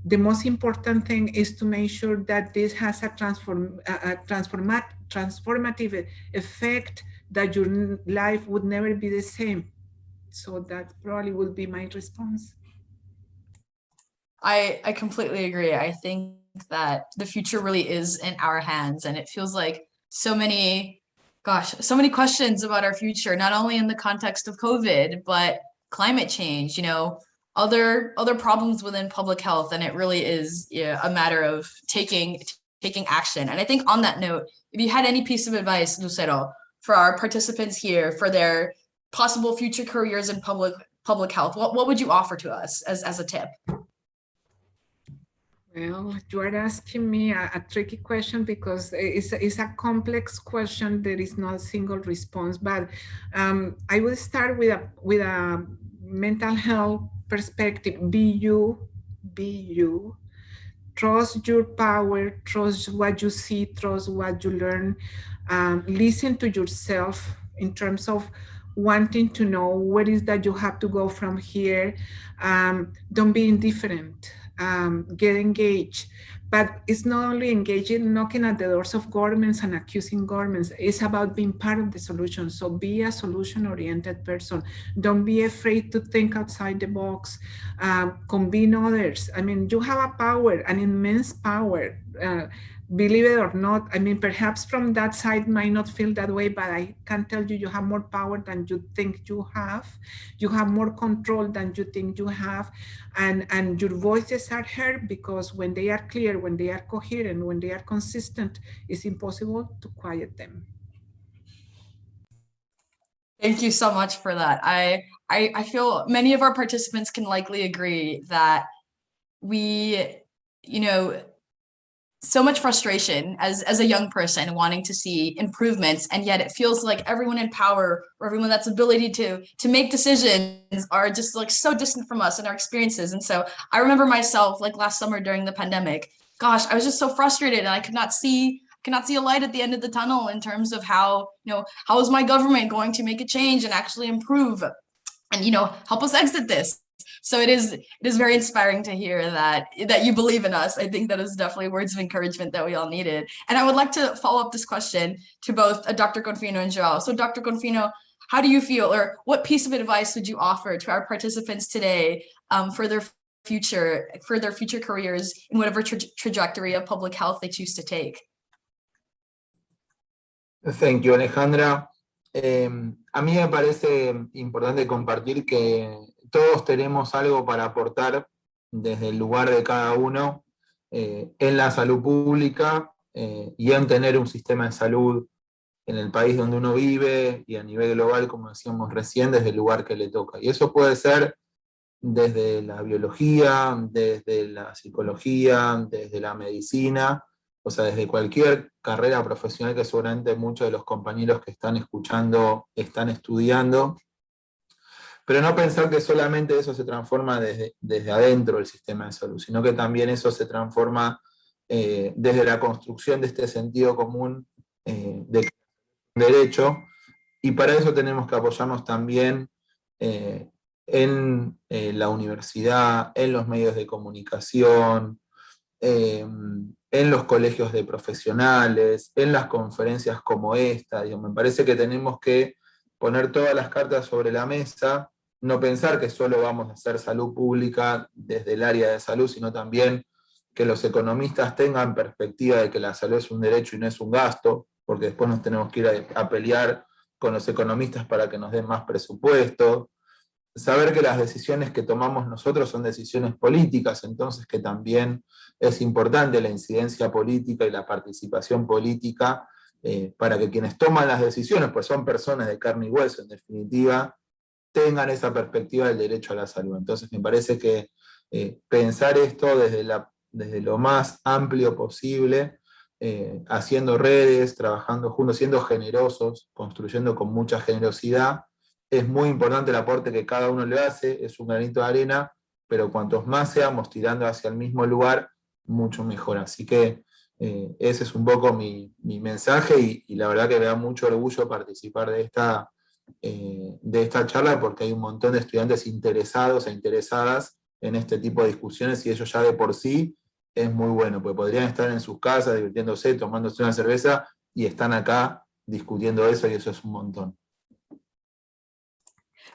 the most important thing is to make sure that this has a transformative effect, that your life would never be the same. So that probably would be my response. I completely agree. I think that the future really is in our hands, and it feels like so many questions about our future, not only in the context of COVID, but climate change, you know, other problems within public health. And it really is a matter of taking action. And I think on that note, if you had any piece of advice, Lucero, for our participants here, for their possible future careers in public health, what would you offer to us as a tip? Well, you are asking me a tricky question, because it's a complex question. There is no single response, but I will start with a mental health perspective. Be you. Trust your power. Trust what you see. Trust what you learn. Listen to yourself in terms of wanting to know where is that you have to go from here. Don't be indifferent. Get engaged. But it's not only engaging, knocking at the doors of governments and accusing governments. It's about being part of the solution. So be a solution-oriented person. Don't be afraid to think outside the box. Convene others. I mean, you have a power, an immense power. Believe it or not, I mean, perhaps from that side might not feel that way, but I can tell you, you have more power than you think you have. You have more control than you think you have. And your voices are heard, because when they are clear, when they are coherent, when they are consistent, it's impossible to quiet them. Thank you so much for that. I feel many of our participants can likely agree that we, you know, so much frustration as a young person wanting to see improvements, and yet it feels like everyone in power or everyone that's ability to make decisions are just like so distant from us and our experiences. And so I remember myself like last summer during the pandemic, gosh, I was just so frustrated and I could not see a light at the end of the tunnel in terms of how, how is my government going to make a change and actually improve and, help us exit this. So it is very inspiring to hear that you believe in us. I think that is definitely words of encouragement that we all needed. And I would like to follow up this question to both Dr. Konfino and João. So Dr. Konfino, how do you feel, or what piece of advice would you offer to our participants today for their future careers in whatever trajectory of public health they choose to take? Thank you, Alejandra. A mí me parece importante compartir que todos tenemos algo para aportar desde el lugar de cada uno en la salud pública y en tener un sistema de salud en el país donde uno vive y a nivel global, como decíamos recién, desde el lugar que le toca. Y eso puede ser desde la biología, desde la psicología, desde la medicina, o sea, desde cualquier carrera profesional que seguramente muchos de los compañeros que están escuchando están estudiando. Pero no pensar que solamente eso se transforma desde adentro del sistema de salud, sino que también eso se transforma desde la construcción de este sentido común de derecho, y para eso tenemos que apoyarnos también en la universidad, en los medios de comunicación, en los colegios de profesionales, en las conferencias como esta. Me parece que tenemos que poner todas las cartas sobre la mesa, no pensar que solo vamos a hacer salud pública desde el área de salud, sino también que los economistas tengan perspectiva de que la salud es un derecho y no es un gasto, porque después nos tenemos que ir a pelear con los economistas para que nos den más presupuesto. Saber que las decisiones que tomamos nosotros son decisiones políticas, entonces que también es importante la incidencia política y la participación política para que quienes toman las decisiones, pues son personas de carne y hueso en definitiva, tengan esa perspectiva del derecho a la salud. Entonces me parece que pensar esto desde lo más amplio posible, haciendo redes, trabajando juntos, siendo generosos, construyendo con mucha generosidad. Es muy importante el aporte que cada uno le hace, es un granito de arena, pero cuantos más seamos tirando hacia el mismo lugar, mucho mejor. Así que ese es un poco mi mensaje, y la verdad que me da mucho orgullo participar de esta charla, porque hay un montón de estudiantes interesados e interesadas en este tipo de discusiones, y ellos ya de por sí es muy bueno, porque podrían estar en sus casas divirtiéndose, tomándose una cerveza, y están acá discutiendo eso, y eso es un montón.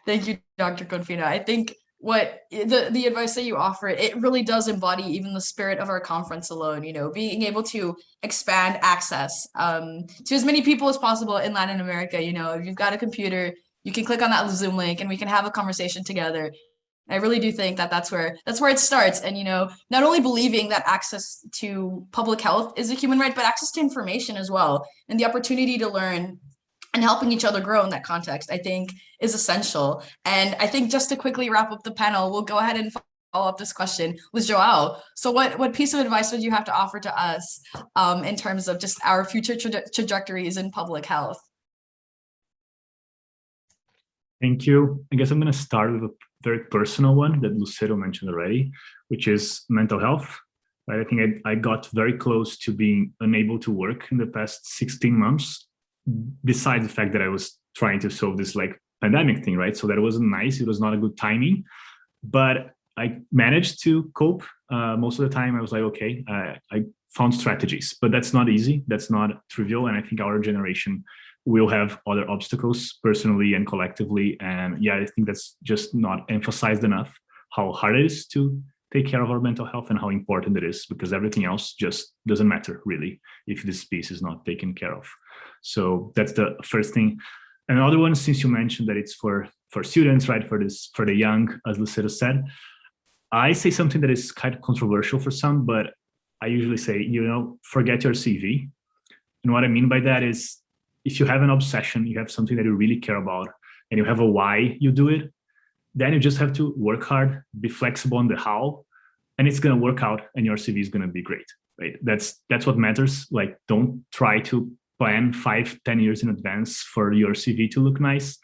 Thank you, Dr. Konfino. I think what the advice that you offer, it really does embody even the spirit of our conference alone, being able to expand access to as many people as possible in Latin America. If you've got a computer, you can click on that Zoom link and we can have a conversation together. I really do think that that's where it starts. And, not only believing that access to public health is a human right, but access to information as well, and the opportunity to learn and helping each other grow in that context, I think, is essential. And I think just to quickly wrap up the panel, we'll go ahead and follow up this question with João. So what piece of advice would you have to offer to us in terms of just our future trajectories in public health? Thank you. I guess I'm going to start with a very personal one that Lucero mentioned already, which is mental health. Right? I think I got very close to being unable to work in the past 16 months, besides the fact that I was trying to solve this pandemic thing, right? So that wasn't nice. It was not a good timing, but I managed to cope. Most of the time I was like, okay, I found strategies, but that's not easy. That's not trivial. And I think our generation will have other obstacles personally and collectively. And yeah, I think that's just not emphasized enough, how hard it is to take care of our mental health and how important it is, because everything else just doesn't matter really if this piece is not taken care of. So that's the first thing. Another one, since you mentioned that it's for students, right, for the young, as Lucero said, I say something that is kind of controversial for some, but I usually say, forget your CV. And what I mean by that is, if you have an obsession, you have something that you really care about, and you have a why you do it, then you just have to work hard, be flexible on the how, and it's going to work out, and your CV is going to be great. right? That's what matters. Like, don't try to plan 5-10 years in advance for your CV to look nice.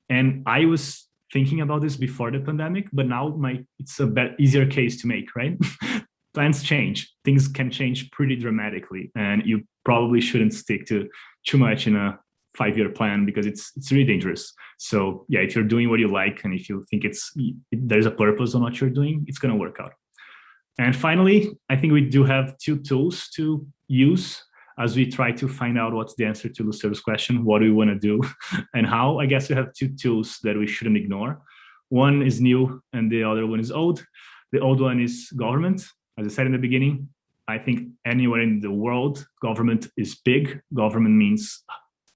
And I was thinking about this before the pandemic, but now it's a easier case to make, right? Plans change. Things can change pretty dramatically, and you probably shouldn't stick to too much in a 5-year plan because it's really dangerous. So yeah, if you're doing what you like and if you think there's a purpose on what you're doing, it's going to work out. And finally, I think we do have 2 tools to use as we try to find out what's the answer to Lucero's question, what do we want to do and how. I guess we have 2 tools that we shouldn't ignore. One is new and the other one is old. The old one is government. As I said in the beginning, I think anywhere in the world, government is big. Government means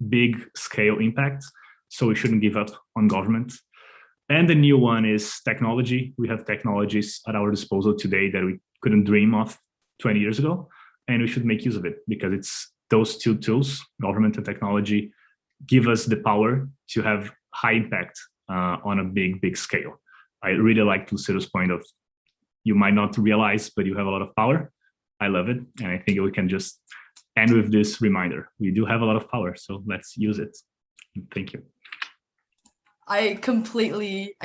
big scale impact. So we shouldn't give up on government. And the new one is technology. We have technologies at our disposal today that we couldn't dream of 20 years ago. And we should make use of it because it's those 2 tools, government and technology, give us the power to have high impact on a big scale. I really like Lucero's point of you might not realize, but you have a lot of power. I love it. And I think we can just end with this reminder. We do have a lot of power, so let's use it. Thank you. I completely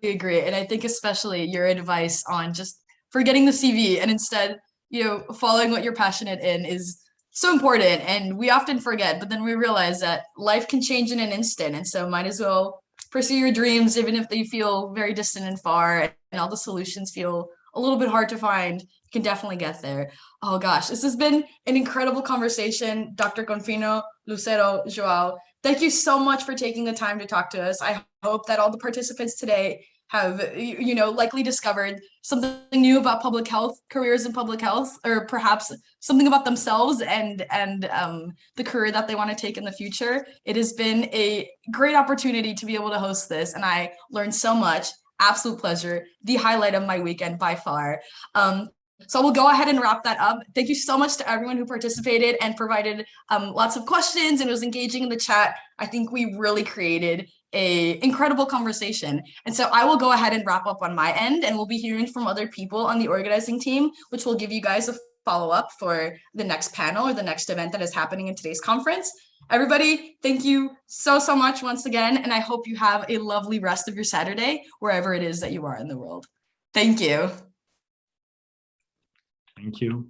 agree. And I think especially your advice on just forgetting the CV and instead, following what you're passionate in is so important. And we often forget, but then we realize that life can change in an instant. And so might as well pursue your dreams, even if they feel very distant and far and all the solutions feel a little bit hard to find. You can definitely get there. Oh gosh, this has been an incredible conversation. Dr. Konfino, Lucero, João, thank you so much for taking the time to talk to us. I hope that all the participants today have, likely discovered something new about public health, careers in public health, or perhaps something about themselves and the career that they want to take in the future. It has been a great opportunity to be able to host this, and I learned so much. Absolute pleasure. The highlight of my weekend by far. So we'll go ahead and wrap that up. Thank you so much to everyone who participated and provided lots of questions and was engaging in the chat. I think we really created an incredible conversation. And so I will go ahead and wrap up on my end, and we'll be hearing from other people on the organizing team, which will give you guys a follow-up for the next panel or the next event that is happening in today's conference. Everybody, thank you so much once again, and I hope you have a lovely rest of your Saturday, wherever it is that you are in the world. Thank you. Thank you.